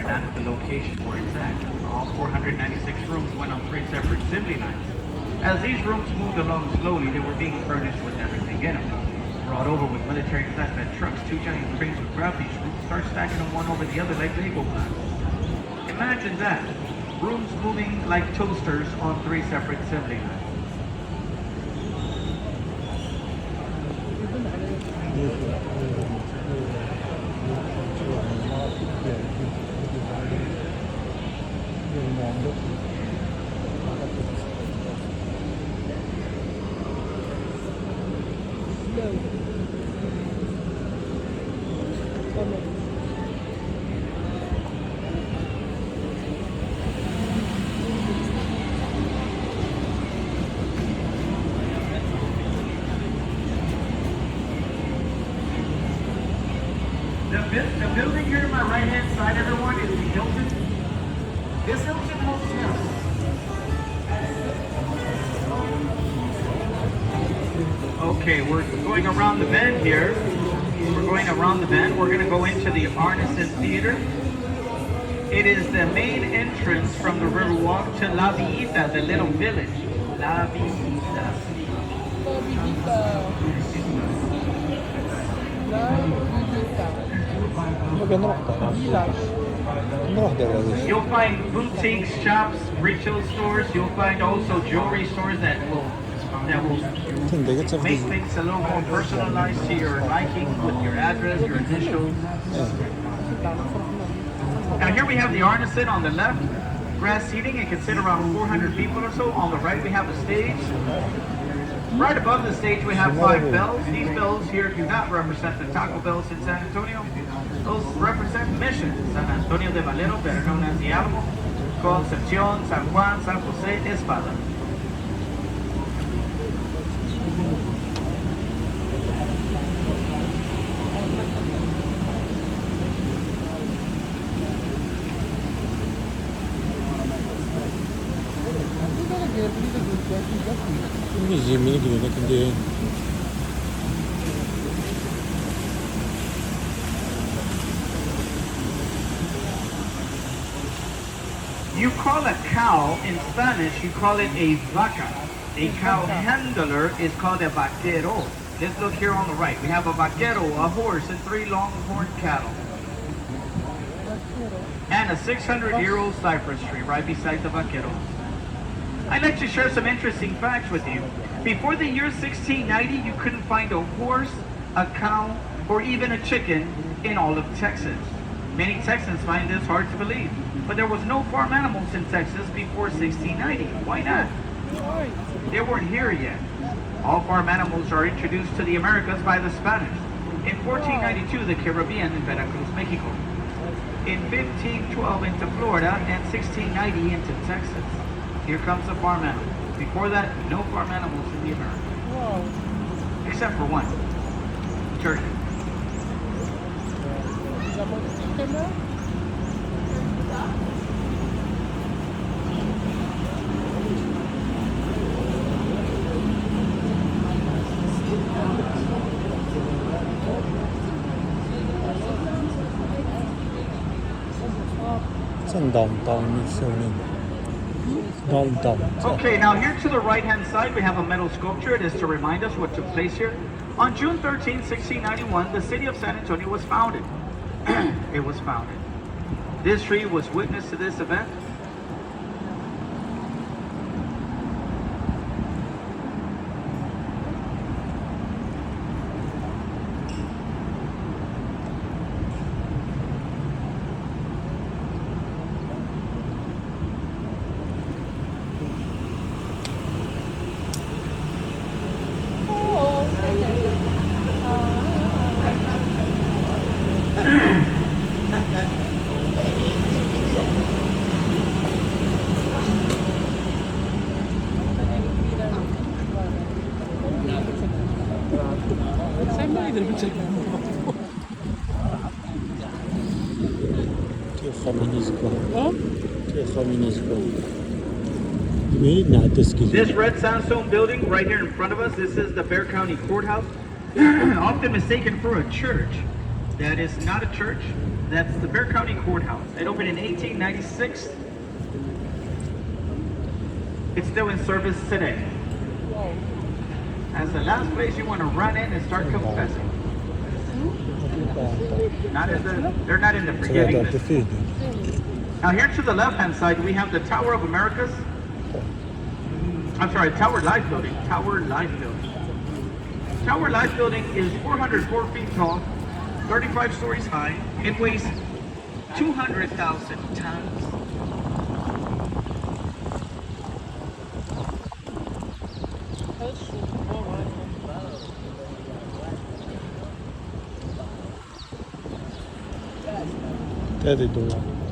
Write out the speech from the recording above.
not at the location where it's at. All 496 rooms went on 3 separate assembly lines. As these rooms moved along slowly, they were being furnished with everything in them. Brought over with military flatbed trucks, 2 giant cranes would grab these rooms, start stacking them one over the other like Lego blocks. Imagine that. Rooms moving like toasters on 3 separate assembly lines. The building here to my right-hand side, everyone, is the Hilton. This Hilton Hotel. Okay, we're going around the bend here. We're going around the bend. We're going to go into the Arneson Theater. It is the main entrance from the Riverwalk to La Villita, the little village. La Villita. You'll find boutiques, shops, retail stores. You'll find also jewelry stores that will make things a little more personalized to your liking with your address, your initials. Now here we have the Arneson on the left, grass seating. It can sit around 400 people or so. On the right we have a stage. Right above the stage we have 5 bells. These bells here do not represent the Taco Bells in San Antonio. Those represent missions. San Antonio de Valero, better known as the Alamo, Concepcion, San Juan, San Jose, Espada. You call a cow, in Spanish, you call it a vaca. A cow handler is called a vaquero. Let's look here on the right. We have a vaquero, a horse, and 3 longhorn cattle. And a 600-year-old cypress tree right beside the vaquero. I'd like to share some interesting facts with you. Before the year 1690, you couldn't find a horse, a cow, or even a chicken in all of Texas. Many Texans find this hard to believe, but there was no farm animals in Texas before 1690. Why not? They weren't here yet. All farm animals are introduced to the Americas by the Spanish. In 1492, the Caribbean in Veracruz, Mexico. In 1512 into Florida, and 1690 into Texas. Here comes the farm animal. Before that, no farm animals in the Americas. Except for one. Turkey. Okay, now here to the right-hand side, we have a metal sculpture. It is to remind us what took place here. On June 13, 1691, the city of San Antonio was founded. It was founded. This tree was witness to this event. This red sandstone building right here in front of us, this is the Bexar County Courthouse, often mistaken for a church. That is not a church. That's the Bexar County Courthouse. It opened in 1896. It's still in service today. That's the last place you want to run in and start confessing. They're not in the forgiving business. Now here to the left-hand side, we have the Tower of Americas. I'm sorry, Tower Life Building. Tower Life Building. Tower Life Building is 404 feet tall, 35 stories high. It weighs 200,000 tons. Teddy doing.